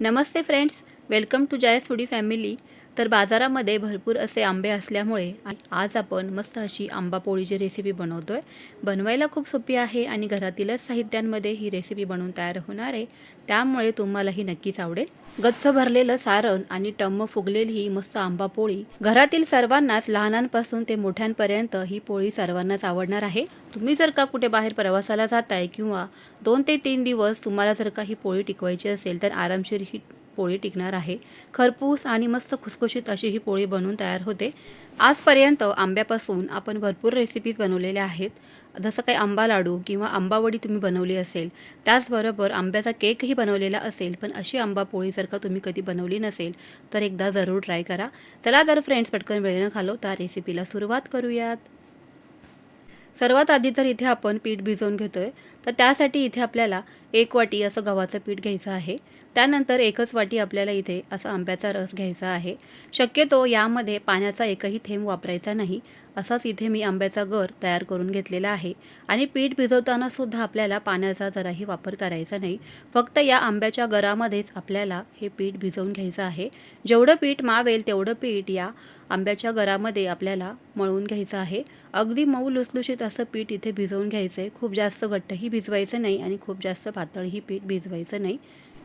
Namaste friends, welcome to Jaya's foodie family. तर बाजारामध्ये भरपूर असे आंबे असल्यामुळे आज आपण मस्त अशी आंबा पोळीची रेसिपी बनवतोय. बनवायला खूप सोपी आहे आणि घरातीलच साहित्यांमध्ये ही रेसिपी बनवून तयार होणार आहे. त्यामुळे तुम्हालाही नक्कीच आवडेल. गच्च भरलेलं सारण आणि टम्म फुगलेली ही मस्त आंबा पोळी घरातील सर्वांनाच, लहानांपासून ते मोठ्यांपर्यंत ही पोळी सर्वांनाच आवडणार आहे. तुम्ही जर का कुठे बाहेर प्रवासाला जाताय किंवा 2 ते 3 दिवस तुम्हाला जर का ही पोळी टिकवायची असेल तर आरामशीर ही पोळी टिकणार आहे. खरपूस आणि मस्त खुसखुशीत अशी ही पोळी बनवून तयार होते. आजपर्यंत आंब्यापासून आपण भरपूर रेसिपीज बनवलेल्या आहेत. जसं काही आंबा लाडू किंवा आंबावडी तुम्ही बनवली असेल, त्याचबरोबर आंब्याचा केकही बनवलेला असेल. पण अशी आंबा पोळी जर का तुम्ही कधी बनवली नसेल तर एकदा जरूर ट्राय करा. चला तर फ्रेंड्स, पटकन वेळ न घालवता रेसिपीला सुरुवात करूयात. सर्वात आधी तर इथे आपण पीठ भिजवून घेतोय. तर त्यासाठी इथे आपल्याला 1 वाटी असं गव्हाचं पीठ घ्यायचं आहे. त्यानंतर 1च वाटी आपल्याला इथे असा आंब्याचा रस घ्यायचा आहे. शक्यतो यामध्ये पाण्याचा एकही थेंब वापरायचा नाही. असाच इथे मी आंब्याचा गर तयार करून घेतलेला आहे. आणि पीठ भिजवताना सुद्धा आपल्याला पाण्याचा जराही वापर करायचा नाही. फक्त या आंब्याच्या गरामध्येच आपल्याला हे पीठ भिजवून घ्यायचं आहे. जेवढं पीठ मावेल तेवढं पीठ या आंब्याच्या गरामध्ये आपल्याला मळून घ्यायचं आहे. अगदी मऊ लुसलुशीत असं पीठ इथे भिजवून घ्यायचं आहे. खूप जास्त घट्टही भिजवायचं नाही आणि खूप जास्त पातळही पीठ भिजवायचं नाही.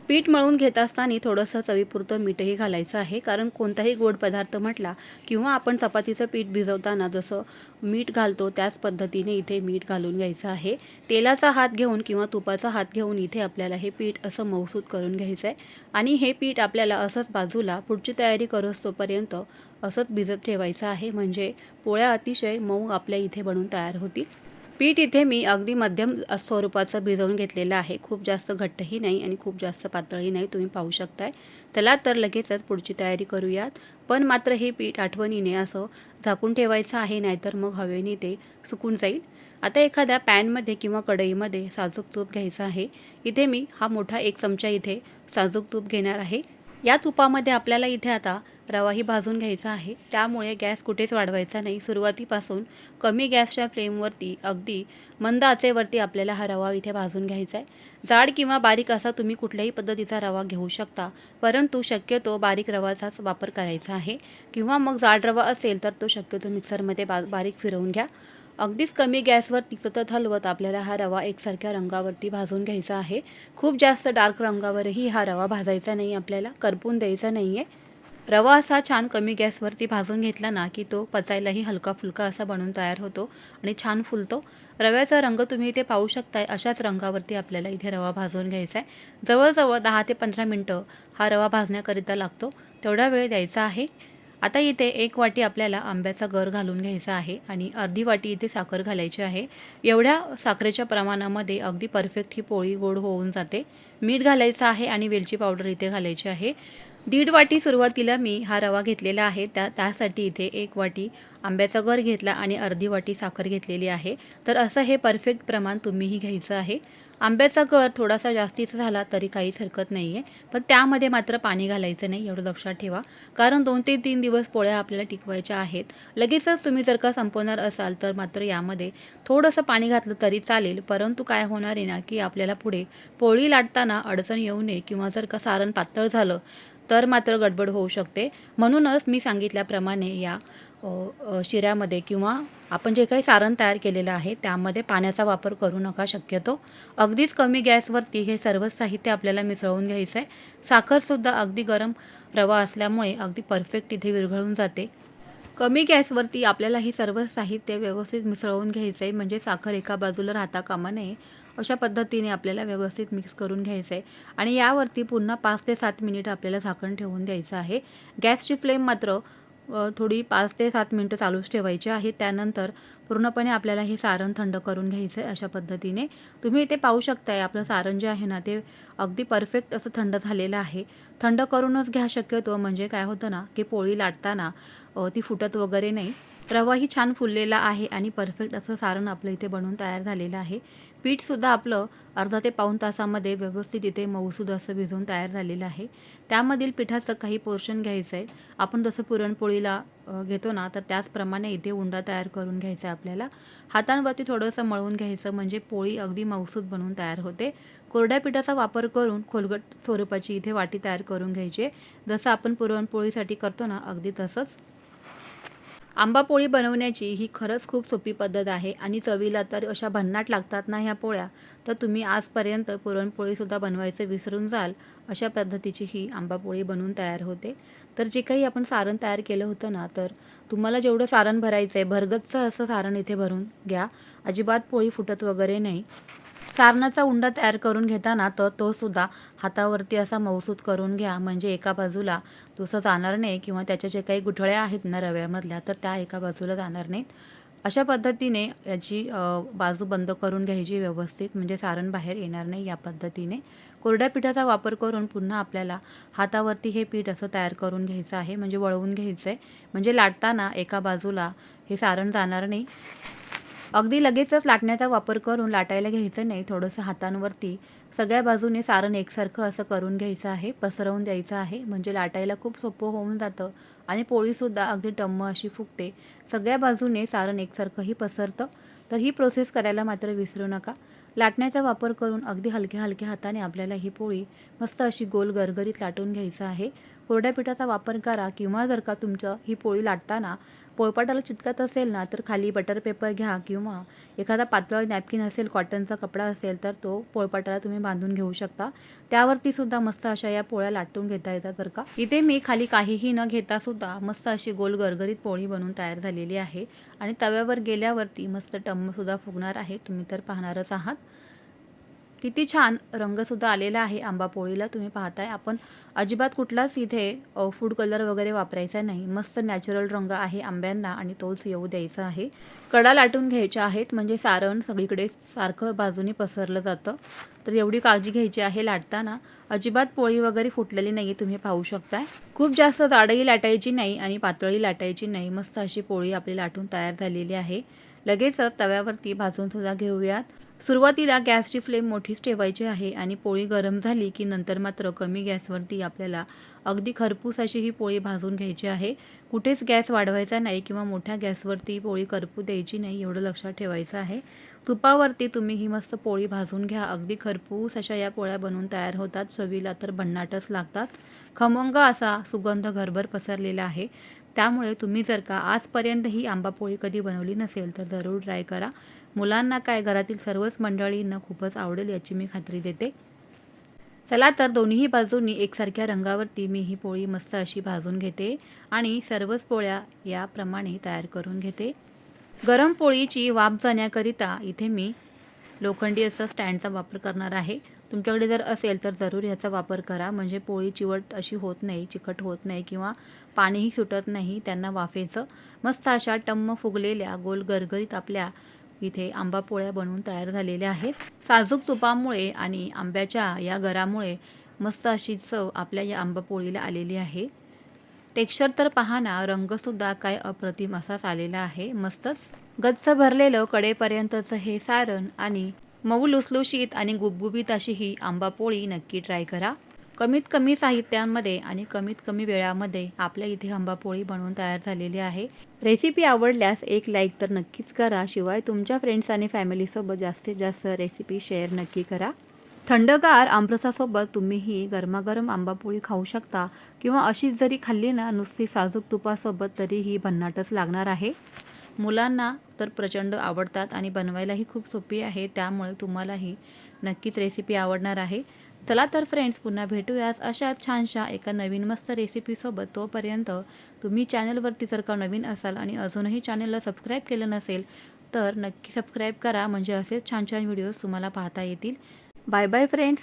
पीठ मळून घेत असताना थोडंसं चवीपुरतं मीठही घालायचं आहे. कारण कोणताही गोड पदार्थ म्हटला किंवा आपण चपातीचं पीठ भिजवताना जसं मीठ घालतो त्याच पद्धतीने इथे मीठ घालून घ्यायचं आहे. तेलाचा हात घेऊन किंवा तुपाचा हात घेऊन इथे आपल्याला हे पीठ असं मऊसूत करून घ्यायचं आहे. आणि हे पीठ आपल्याला असंच बाजूला पुढची तयारी करोस तोपर्यंत असंच भिजत ठेवायचं आहे. म्हणजे पोळ्या अतिशय मऊ आपल्या इथे बनून तयार होतील. पीठ इथे मी अगदी मध्यम स्वरूपाचं भिजवून घेतलेलं आहे. खूप जास्त घट्टही नाही आणि खूप जास्त पातळही नाही, तुम्ही पाहू शकताय. चला तर लगेचच पुढची तयारी करूयात. पण मात्र हे पीठ आठवणीने असं झाकून ठेवायचं आहे, नाहीतर मग हवेने ते सुकून जाईल. आता एखाद्या पॅनमध्ये किंवा कढईमध्ये साजूक तूप घ्यायचं आहे. इथे मी हा मोठा 1 चमचा इथे साजूक तूप घेणार आहे. या तुपामध्ये आपल्याला इथे आता रवाही भाजून घ्यायचा आहे. त्यामुळे गॅस कुठेच वाढवायचा नाही. सुरुवातीपासून कमी गॅसच्या फ्लेमवरती अगदी मंद आचेवरती आपल्याला हा रवा इथे भाजून घ्यायचा आहे. जाड किंवा बारीक असा तुम्ही कुठल्याही पद्धतीचा रवा घेऊ शकता, परंतु शक्यतो बारीक रवाचाच वापर करायचा आहे. किंवा मग जाड रवा असेल तर तो शक्यतो मिक्सरमध्ये बारीक फिरवून घ्या. अगदीच कमी गॅसवरती सतत हलवत आपल्याला हा रवा एकसारख्या रंगावरती भाजून घ्यायचा आहे. खूप जास्त डार्क रंगावरही हा रवा भाजायचा नाही, आपल्याला करपून द्यायचा नाही आहे. रवा असा छान कमी गॅसवरती भाजून घेतला ना की तो पचायलाही हलका फुलका असा बनून तयार होतो आणि छान फुलतो. रव्याचा रंग तुम्ही इथे पाहू शकताय. अशाच रंगावरती आपल्याला इथे रवा भाजून घ्यायचा आहे. जवळजवळ 10 ते 15 मिनटं हा रवा भाजण्याकरिता लागतो, तेवढा वेळ द्यायचा आहे. आता इथे 1 वाटी आपल्याला आंब्याचा गर घालून घ्यायचा आहे आणि अर्धी वाटी इथे साखर घालायची आहे. एवढ्या साखरेच्या प्रमाणामध्ये अगदी परफेक्ट ही पोळी गोड होऊन जाते. मीठ घालायचं आहे आणि वेलची पावडर इथे घालायची आहे. 1.5 वाटी सुरुवातीला मी हा रवा घेतलेला आहे. त्यासाठी इथे 1 वाटी आंब्याचा गर घेतला आणि अर्धी वाटी साखर घेतलेली आहे. तर असं हे परफेक्ट प्रमाण तुम्हीही घ्यायचं आहे. आंब्याचा गर थोडासा जास्तीचा झाला तरी काहीच हरकत नाही आहे. पण त्यामध्ये मात्र पाणी घालायचं नाही, एवढं लक्षात ठेवा. कारण 2 ते 3 दिवस पोळ्या आपल्याला टिकवायच्या आहेत. लगेचच तुम्ही जर का संपवणार असाल तर मात्र यामध्ये थोडंसं पाणी घातलं तरी चालेल. परंतु काय होणार आहे ना की आपल्याला पुढे पोळी लाटताना अडचण येऊ नये किंवा जर का सारण पातळ झालं तर मात्र गडबड होऊ शकते. म्हणूनच मी सांगितल्याप्रमाणे या शिऱ्यामध्ये किंवा आपण जे काही सारण तयार केलेलं आहे त्यामध्ये पाण्याचा वापर करू नका शक्यतो. अगदीच कमी गॅसवरती हे सर्व साहित्य आपल्याला मिसळून घ्यायचं आहे. साखरसुद्धा अगदी गरम रवा असल्यामुळे अगदी परफेक्ट इथे विरघळून जाते. कमी गॅसवरती आपल्याला हे सर्व साहित्य व्यवस्थित मिसळून घ्यायचं आहे. म्हणजे साखर एका बाजूला राहता कामा नये, अशा पद्धतीने आपल्याला व्यवस्थित मिक्स करून घ्यायचं आहे. आणि यावरती पुन्हा 5 ते 7 मिनिट आपल्याला झाकण ठेवून द्यायचं आहे. गॅसची फ्लेम मात्र थोडी 5 ते 7 मिनिटं चालूच ठेवायची आहे. त्यानंतर पूर्णपणे आपल्याला हे सारण थंड करून घ्यायचं आहे. अशा पद्धतीने तुम्ही इथे पाहू शकताय आपलं सारण जे आहे ना ते अगदी परफेक्ट असं थंड झालेलं आहे. थंड करूनच घ्या शक्यतो, म्हणजे काय होतं ना की पोळी लाटताना ती फुटत वगैरे नाही. रवाही छान फुललेला आहे आणि परफेक्ट असं सारण आपलं इथे बनवून तयार झालेलं आहे. पीठसुद्धा आपलं अर्धा ते पाऊण तासामध्ये व्यवस्थित इथे मऊसूद असं भिजवून तयार झालेलं आहे. त्यामधील पिठाचं काही पोर्शन घ्यायचं आहे. आपण जसं पुरणपोळीला घेतो ना तर त्याचप्रमाणे इथे उंडा तयार करून घ्यायचा आहे आपल्याला. हातांवरती थोडंसं मळून घ्यायचं, म्हणजे पोळी अगदी मऊसूद बनवून तयार होते. कोरड्या पिठाचा वापर करून खोलगट स्वरूपाची इथे वाटी तयार करून घ्यायची, जसं आपण पुरणपोळीसाठी करतो ना, अगदी तसंच. आंबापोळी बनवण्याची ही खरंच खूप सोपी पद्धत आहे आणि चवीला तर अशा भन्नाट लागतात ना ह्या पोळ्या, तर तुम्ही आजपर्यंत पुरणपोळीसुद्धा बनवायचं विसरून जाल, अशा पद्धतीची ही आंबापोळी बनवून तयार होते. तर जे काही आपण सारण तयार केलं होतं ना, तर तुम्हाला जेवढं सारण भरायचं आहे, भरगच्च असं सारण इथे भरून घ्या. अजिबात पोळी फुटत वगैरे नाही. सारणाचा उंडा तयार करून घेताना तर तो सुद्धा हातावरती असा मऊसूत करून घ्या, म्हणजे एका बाजूला तसं जाणार नाही किंवा त्याच्या जे काही गुठळ्या आहेत ना रव्यामधल्या, तर त्या एका बाजूला जाणार नाहीत. अशा पद्धतीने याची बाजू बंद करून घ्यायची व्यवस्थित, म्हणजे सारण बाहेर येणार नाही. या पद्धतीने कोरड्या पिठाचा वापर करून पुन्हा आपल्याला हातावरती हे पीठ असं तयार करून घ्यायचं आहे, म्हणजे वळवून घ्यायचं आहे, म्हणजे लाटताना एका बाजूला हे सारण जाणार नाही. अगदी लगेचच लाटण्याचा वापर करून लाटायला घ्यायचं नाही. थोडंसं हातांवरती सगळ्या बाजूने सारण एकसारखं असं करून घ्यायचं आहे, पसरवून द्यायचं आहे, म्हणजे लाटायला खूप सोपं होऊन जातं आणि पोळीसुद्धा अगदी टम्म अशी फुगते. सगळ्या बाजूने सारण एकसारखंही पसरतं. तर ही प्रोसेस करायला मात्र विसरू नका. लाटण्याचा वापर करून अगदी हलक्या हलक्या हाताने आपल्याला ही पोळी मस्त अशी गोल गरगरीत लाटून घ्यायचं आहे. कोरड्या पिठाचा वापर करा, किंवा जर का तुमचं ही पोळी लाटताना पोळपाटाला चिटकत असेल ना, तर खाली बटर पेपर घ्या, किंवा एखादा पातळ नॅपकिन असेल, कॉटनचा कपडा असेल, तर तो पोळपाटाला तुम्ही बांधून घेऊ शकता. त्यावरती सुद्धा मस्त अशा या पोळ्या लाटून घेता येतात बरं का. इथे मी खाली काहीही न घेता सुद्धा मस्त अशी गोल गरगरीत पोळी बनवून तयार झालेली आहे आणि तव्यावर गेल्यावरती मस्त टम्मसुद्धा फुगणार आहे. तुम्ही तर पाहणारच आहात. किती छान रंगसुद्धा आलेला आहे आंबापोळीला, तुम्ही पाहताय. आपण अजिबात कुठलाच इथे फूड कलर वगैरे वापरायचा नाही. मस्त नॅचरल रंग आहे आंब्यांना आणि तोच येऊ द्यायचा आहे. कडा लाटून घ्यायच्या आहेत, म्हणजे सारण सगळीकडे सारखं बाजूने पसरलं जातं. तर एवढी काळजी घ्यायची आहे लाटताना. अजिबात पोळी वगैरे फुटलेली नाही, तुम्ही पाहू शकताय. खूप जास्त जाडही लाटायची नाही आणि पातळी लाटायची नाही. मस्त अशी पोळी आपली लाटून तयार झालेली आहे. लगेचच तव्यावरती भाजून सुद्धा घेऊयात. सुरुवातीला गॅसची फ्लेम मोठीच ठेवायची आहे आणि पोळी गरम झाली की नंतर मात्र कमी गॅसवरती आपल्याला अगदी खरपूस अशी ही पोळी भाजून घ्यायची आहे. कुठेच गॅस वाढवायचा नाही किंवा मोठ्या गॅसवरती पोळी करपू द्यायची नाही, एवढं लक्षात ठेवायचं आहे. तुपावरती तुम्ही ही मस्त पोळी भाजून घ्या. अगदी खरपूस अशा या पोळ्या बनवून तयार होतात. चवीला तर भन्नाटच लागतात. खमंग असा सुगंध घरभर पसरलेला आहे. त्यामुळे तुम्ही जर का आजपर्यंत ही आंबापोळी कधी बनवली नसेल तर जरूर ट्राय करा. मुलांना काय, घरातील सर्वच मंडळींना खूपच आवडेल याची मी खात्री देते. चला तर दोन्ही बाजूंनी एकसारख्या रंगावरती मी ही पोळी मस्त अशी भाजून घेते आणि सर्वच पोळ्या याप्रमाणे तयार करून घेते. गरम पोळीची वाफ जाण्याकरिता इथे मी लोखंडी असं स्टँडचा वापर करणार आहे. तुमच्याकडे जर असेल तर जरूर ह्याचा वापर करा, म्हणजे पोळी चिवट अशी होत नाही, चिकट होत नाही किंवा पाणीही सुटत नाही त्यांना वाफेचं. मस्त अशा टम्म फुगलेल्या गोल गरगरीत आपल्या इथे आंबा पोळ्या बनवून तयार झालेल्या आहेत. साजूक तुपामुळे आणि आंब्याच्या या गरामुळे मस्त अशी चव आपल्या या आंबा पोळीला आलेली आहे. टेक्स्चर तर पहा ना, रंगसुद्धा काय अप्रतिम असाच आलेला आहे. मस्तच गच्च भरलेलं कडेपर्यंतचं हे सारण आणि मऊ लुसलुशीत आणि गुबगुबीत अशी ही आंबापोळी नक्की ट्राय करा. कमीत कमी साहित्यांमध्ये आणि कमीत कमी वेळामध्ये आपल्या इथे आंबापोळी बनवून तयार झालेली आहे. रेसिपी आवडल्यास एक लाईक तर नक्कीच करा. शिवाय तुमच्या फ्रेंड्स आणि फॅमिलीसोबत जास्तीत जास्त रेसिपी शेअर नक्की करा. थंडगार आमरसासोबत तुम्ही ही गरमागरम आंबापोळी खाऊ शकता, किंवा अशीच जरी खाल्ली ना नुसती साजूक तुपासोबत तरी ही भन्नाटच लागणार आहे. मुलांना तर प्रचंड आवडतात आणि बनवायलाही खूप सोपी आहे, त्यामुळे तुम्हालाही नक्कीच रेसिपी आवडणार आहे. चला तर फ्रेंड्स, पुन्हा भेटूयाच अशाच छानशा एका नवीन मस्त रेसिपीसोबत. तोपर्यंत तुम्ही चॅनलवरती जर का नवीन असाल आणि अजूनही चॅनलला सबस्क्राईब केलं नसेल तर नक्की सबस्क्राईब करा, म्हणजे असेच छान छान व्हिडिओज तुम्हाला पाहता येतील. Bye bye friends.